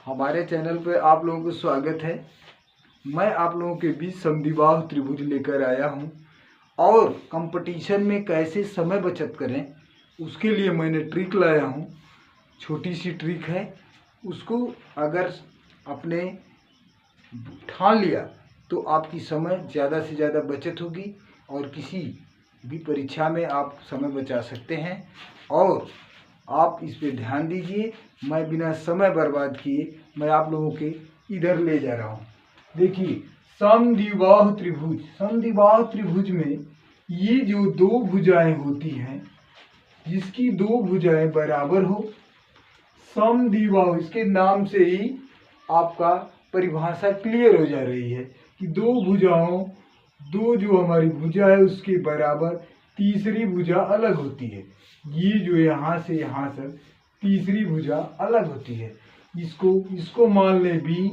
हमारे चैनल पे आप लोगों को स्वागत है। मैं आप लोगों के बीच समद्विबाहु त्रिभुज लेकर आया हूं और कंपटीशन में कैसे समय बचत करें उसके लिए मैंने ट्रिक लाया हूं। छोटी सी ट्रिक है, उसको अगर आपने ठान लिया तो आपकी समय ज़्यादा से ज़्यादा बचत होगी और किसी भी परीक्षा में आप समय बचा सकते हैं। और आप इस पे ध्यान दीजिए। मैं बिना समय बर्बाद किए मैं आप लोगों के इधर ले जा रहा हूँ। देखिए, समद्विबाहु त्रिभुज, समद्विबाहु त्रिभुज में ये जो दो भुजाएं होती हैं, जिसकी दो भुजाएं बराबर हो, समद्विबाहु, इसके नाम से ही आपका परिभाषा क्लियर हो जा रही है कि दो भुजाओं, दो जो हमारी भुजा है उसके बराबर तीसरी भुजा अलग होती है। ये जो यहाँ से यहाँ तक तीसरी भुजा अलग होती है। इसको मान ले B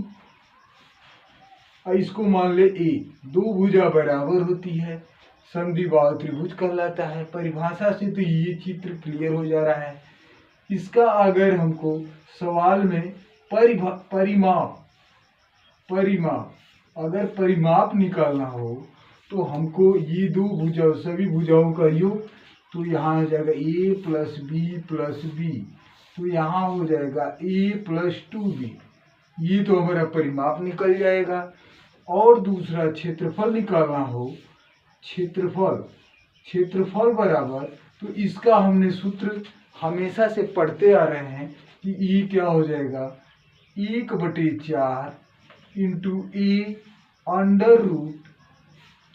और इसको मान ले A। दो भुजा बराबर होती है, समद्विबाहु त्रिभुज कहलाता है। परिभाषा से तो ये चित्र क्लियर हो जा रहा है। इसका अगर हमको सवाल में अगर परिमाप निकालना हो तो हमको ये दो भुजाओं, सभी भुजाओं का योग, तो यहाँ हो जाएगा A plus B plus B, तो यहाँ हो जाएगा A प्लस 2B। ये तो हमारा परिमाप निकल जाएगा। और दूसरा क्षेत्रफल निकालना हो, क्षेत्रफल बराबर, तो इसका हमने सूत्र हमेशा से पढ़ते आ रहे हैं कि ये क्या हो जाएगा, 1/4 into A under root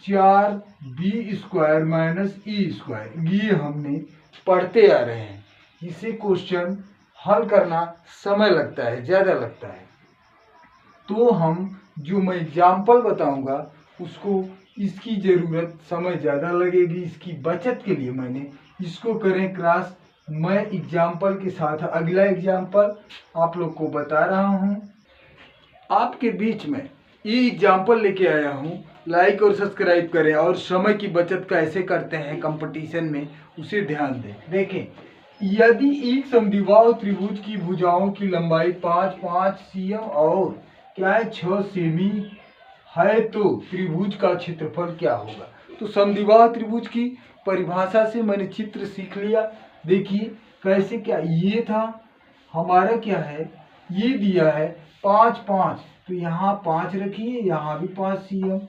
4B² minus E²। ये हमने पढ़ते आ रहे हैं। इसे क्वेश्चन हल करना समय लगता है, ज़्यादा लगता है। तो हम जो मैं एग्जाम्पल बताऊंगा उसको, इसकी ज़रूरत समय ज़्यादा लगेगी। इसकी बचत के लिए मैंने इसको करें क्रॉस। मैं एग्जाम्पल के साथ अगला एग्जाम्पल आप लोग को बता रहा हूं। आपके बीच में ये एग्जाम्पल लेके आया हूं। लाइक और सब्सक्राइब करें और समय की बचत कैसे करते हैं कंपटीशन में उसे ध्यान दें। देखें, यदि एक समद्विबाहु त्रिभुज की भुजाओं की लंबाई 5 cm और क्या है 6 सेमी है तो त्रिभुज का क्षेत्रफल क्या होगा। तो समद्विबाहु त्रिभुज की परिभाषा से मैंने चित्र सीख लिया। देखिए कैसे, क्या ये था हमारा, क्या है ये दिया है 5, तो यहाँ 5 रखिए, यहाँ भी 5 cm,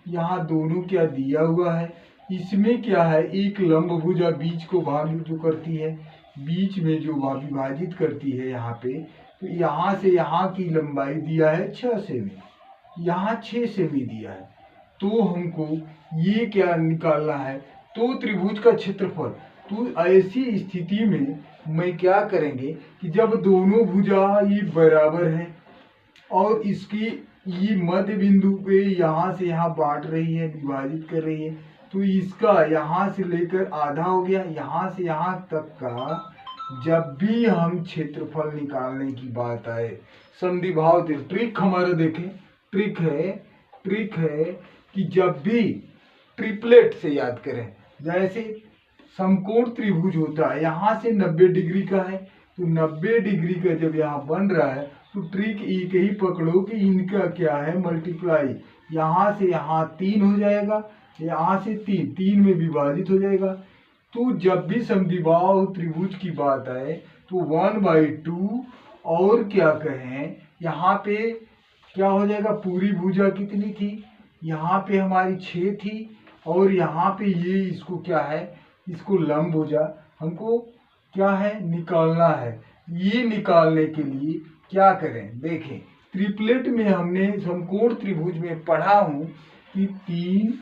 यहाँ दोनों क्या दिया हुआ है। इसमें क्या है, एक लंब भुजा बीच को भाग जो करती है, बीच में जो विभाजित करती है यहाँ पे, तो यहाँ से यहाँ की लंबाई दिया है 6 सेमी, यहाँ 6 सेमी दिया है। तो हमको ये क्या निकालना है, तो त्रिभुज का क्षेत्रफल। तो ऐसी स्थिति में मैं क्या करेंगे कि जब दोनों भुजा ये बराबर है और इसकी ये मध्य बिंदु पे यहाँ से यहाँ बांट रही है, विभाजित कर रही है, तो इसका यहाँ से लेकर आधा हो गया, यहाँ से यहाँ तक का जब भी हम क्षेत्रफल निकालने की बात आए, समद्विबाहु ट्रिक हमारा देखें, ट्रिक है कि जब भी ट्रिपलेट से याद करें, जैसे समकोण त्रिभुज होता है, यहाँ से 90 डिग्री का है, तो 90 डिग्री का जब यहाँ बन रहा है तो ट्रिक एक ही पकड़ो कि इनका क्या है मल्टीप्लाई, यहाँ से यहाँ 3 हो जाएगा, यहाँ से 3 में विभाजित हो जाएगा। तो जब भी समद्विबाहु त्रिभुज की बात आए तो 1/2 और क्या कहें, यहाँ पे क्या हो जाएगा, पूरी भुजा कितनी थी, यहाँ पे हमारी 6 थी और यहाँ पे ये इसको क्या है, इसको लंब भुजा हमको क्या है निकालना है। ये निकालने के लिए क्या करें, देखें ट्रिपलेट में हमने समकोण त्रिभुज में पढ़ा हूँ कि 3,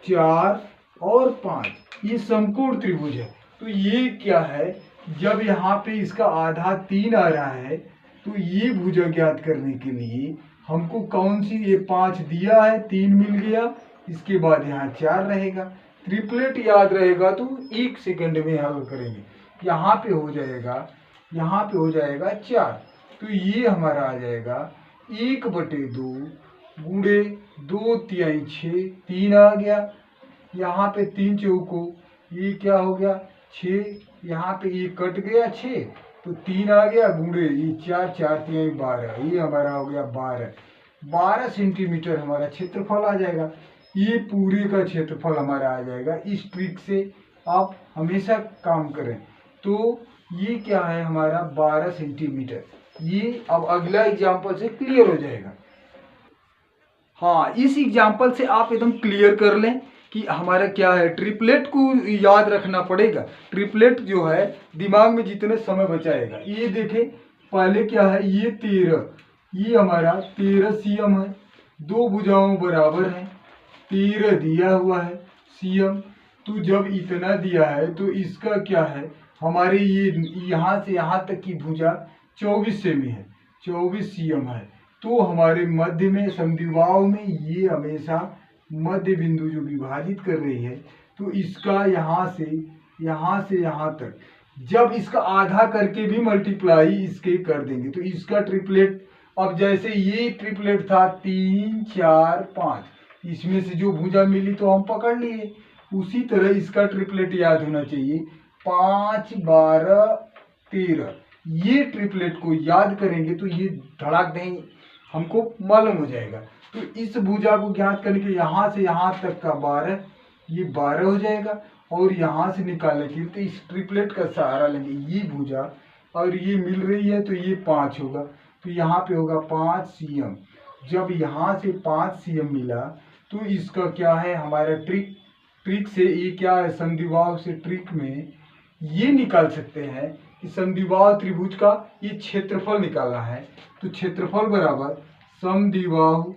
4 और 5 ये समकोण त्रिभुज है। तो ये क्या है, जब यहाँ पे इसका आधा 3 आ रहा है तो ये भुजा ज्ञात करने के लिए हमको कौन सी, ये 5 दिया है, 3 मिल गया, इसके बाद यहाँ 4 रहेगा। ट्रिपलेट याद रहेगा तो 1 सेकंड में हल करेंगे। यहाँ पे हो जाएगा 4, तो ये हमारा आ जाएगा 1/2 गुणे 2 तिहाई 6, 3 आ गया। यहाँ पे 3 चौको ये क्या हो गया 6, यहाँ पे ये कट गया 6, तो 3 आ गया, गुणे ये 4, 4 3 12, ये हमारा हो गया 12 सेंटीमीटर हमारा क्षेत्रफल आ जाएगा। ये पूरे का क्षेत्रफल हमारा आ जाएगा। इस ट्रिक से आप हमेशा काम करें। तो ये क्या है हमारा 12 सेंटीमीटर। ये अब अगला एग्जाम्पल से क्लियर हो जाएगा। हाँ, इस एग्जाम्पल से आप एकदम क्लियर कर लें कि हमारा क्या है। ट्रिपलेट को याद रखना पड़ेगा। ट्रिपलेट जो है दिमाग में जितने समय बचाएगा। ये देखें, पहले क्या है, ये 13, ये हमारा 13 सीएम है। दो भुजाओं बराबर है, 13 दिया हुआ है सीएम। तो जब इतना दिया है तो इसका क्या है, हमारे ये यहाँ से यहाँ तक की भुजा 24 सेमी है, 24 सीएम है। तो हमारे मध्य में समद्विबाहु में ये हमेशा मध्य बिंदु जो विभाजित कर रही है, तो इसका यहाँ से यहाँ तक जब इसका आधा करके भी मल्टीप्लाई इसके कर देंगे तो इसका ट्रिपलेट, अब जैसे ये ट्रिपलेट था 3 4 5, इसमें से जो भुजा मिली तो हम पकड़ लिए। उसी तरह इसका ट्रिपलेट याद होना चाहिए 5 12 13। ये ट्रिपलेट को याद करेंगे तो ये धड़ाक देंगे, हमको मालूम हो जाएगा। तो इस भुजा को ज्ञात करके यहाँ से यहाँ तक का 12, ये 12 हो जाएगा। और यहाँ से निकालने के लिए तो इस ट्रिपलेट का सहारा लेंगे। ये भुजा और ये मिल रही है तो ये 5 होगा, तो यहाँ पे होगा 5 सीएम। जब यहाँ से 5 सीएम मिला तो इसका क्या है हमारा ट्रिक से ये क्या है, समद्विबाहु से ट्रिक में ये निकाल सकते हैं कि समद्विबाहु त्रिभुज का ये क्षेत्रफल निकालना है। तो क्षेत्रफल बराबर समद्विबाहु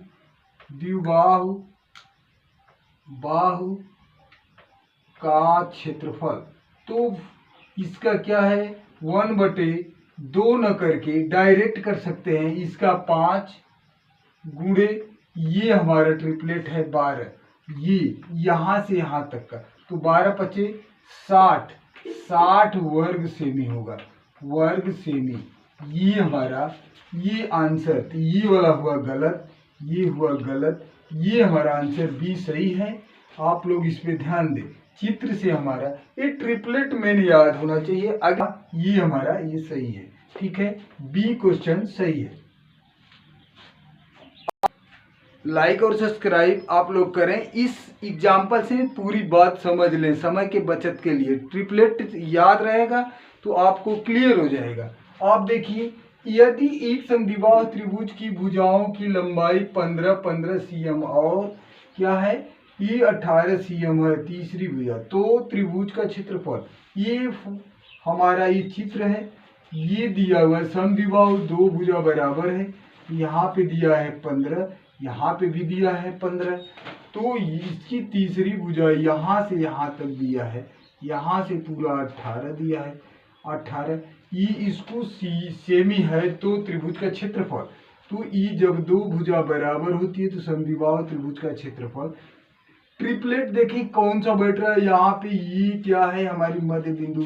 द्विबाहु बाहु का क्षेत्रफल। तो इसका क्या है 1/2 न करके डायरेक्ट कर सकते हैं। इसका 5 गुणे ये हमारा ट्रिपलेट है 12, ये यहाँ से यहाँ तक का, तो 12 पचे 60 वर्ग सेमी होगा, वर्ग सेमी। ये हमारा ये आंसर, तो ये वाला हुआ गलत, ये हुआ गलत, ये हमारा आंसर बी सही है। आप लोग इस पे ध्यान दें। चित्र से हमारा ये ट्रिपलेट मेन याद होना चाहिए। अगर ये हमारा ये सही है, ठीक है, बी क्वेश्चन सही है। लाइक और सब्सक्राइब आप लोग करें। इस एग्जाम्पल से पूरी बात समझ लें समय के बचत के लिए। ट्रिपलेट याद रहेगा तो आपको क्लियर हो जाएगा। आप देखिए, यदि एक समद्विबाहु त्रिभुज की भुजाओं की लंबाई 15 सीएम और क्या है ये 18 सीएम है तीसरी भुजा, तो त्रिभुज का क्षेत्रफल, ये हमारा ये चित्र है, ये दिया हुआ है समद्विबाहु दो भुजा बराबर है। यहाँ पे दिया है 15, यहाँ पे भी दिया है 15, तो इसकी तीसरी भुजा यहाँ से यहाँ तक दिया है, यहाँ से पूरा 18 दिया है, 18 ई इसको सेमी है तो त्रिभुज का क्षेत्रफल। तो ई जब दो भुजा बराबर होती है तो समद्विबाहु त्रिभुज का क्षेत्रफल। ट्रिपलेट देखिए कौन सा बैठ रहा है, यहाँ पे ये क्या है हमारी मध्य बिंदु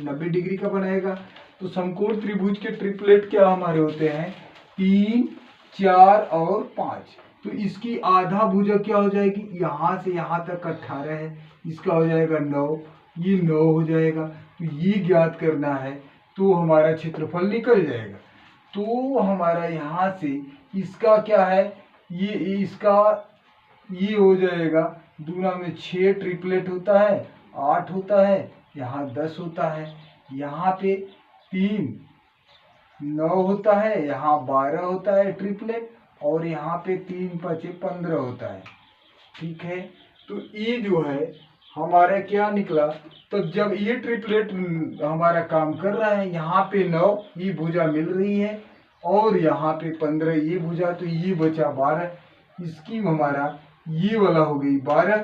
90 डिग्री का बनाएगा। तो समकोण त्रिभुज के ट्रिपलेट क्या हमारे होते हैं 3 4 और 5। तो इसकी आधा भुजा क्या हो जाएगी, यहाँ से यहाँ तक 18 है, इसका हो जाएगा 9, ये 9 हो जाएगा। तो ये ज्ञात करना है तो हमारा क्षेत्रफल निकल जाएगा। तो हमारा यहाँ से इसका क्या है, ये इसका ये हो जाएगा दूना में 6 ट्रिपलेट होता है, 8 होता है, यहाँ 10 होता है, यहाँ पे 3 9 होता है, यहाँ 12 होता है ट्रिपलेट, और यहाँ पे 3 5 15 होता है, ठीक है। तो ये जो है हमारा क्या निकला, तो जब ये ट्रिपलेट हमारा काम कर रहा है, यहाँ पे 9 ये भुजा मिल रही है और यहाँ पे 15 ये भुजा, तो ये बचा 12, इसकी हमारा ये वाला हो गई 12।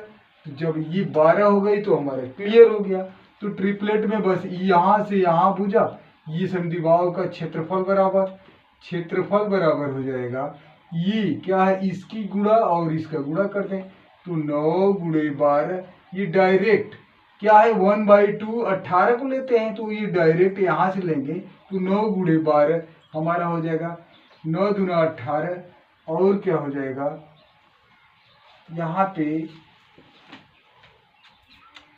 तो जब ये 12 हो गई तो हमारा क्लियर हो गया। तो ट्रिपलेट में बस यहाँ से यहाँ भुजा, ये समद्विबाहु का क्षेत्रफल बराबर हो जाएगा, ये क्या है इसकी गुणा और इसका गुणा कर दें तो 9 गुणे 12, ये डायरेक्ट क्या है 1/2 18 को लेते हैं तो ये डायरेक्ट यहाँ से लेंगे तो 9 गुणे 12 हमारा हो जाएगा 9 दूना 18, और क्या हो जाएगा यहाँ पे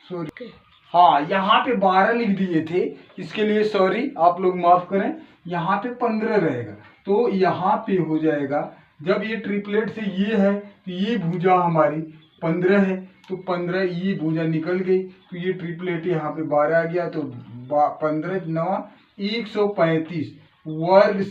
सॉरी हाँ, यहाँ पे 12 लिख दिए थे, इसके लिए सॉरी, आप लोग माफ करें। यहाँ पे 15 रहेगा, तो यहाँ पे हो जाएगा, जब ये ट्रिपलेट से ये है तो ये भुजा हमारी 15 है, तो 15 ये भुजा निकल गई, तो ये ट्रिपलेट यहाँ पे 12 आ गया, तो 15 9 135 वर्ग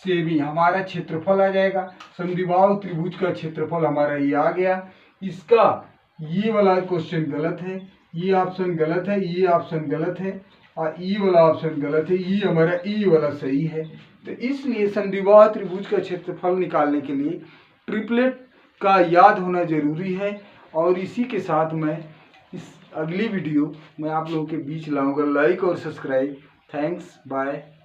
सेमी हमारा क्षेत्रफल आ जाएगा। समद्विबाहु त्रिभुज का क्षेत्रफल हमारा ये आ गया। इसका ये वाला क्वेश्चन गलत है, ये ऑप्शन गलत है, ये ऑप्शन गलत है, और ई वाला ऑप्शन गलत है, ये हमारा ई वाला सही है। तो इसलिए समद्विबाहु त्रिभुज का क्षेत्रफल निकालने के लिए ट्रिपलेट का याद होना जरूरी है। और इसी के साथ मैं इस अगली वीडियो मैं आप लोगों के बीच लाऊंगा। लाइक और सब्सक्राइब। Thanks, bye.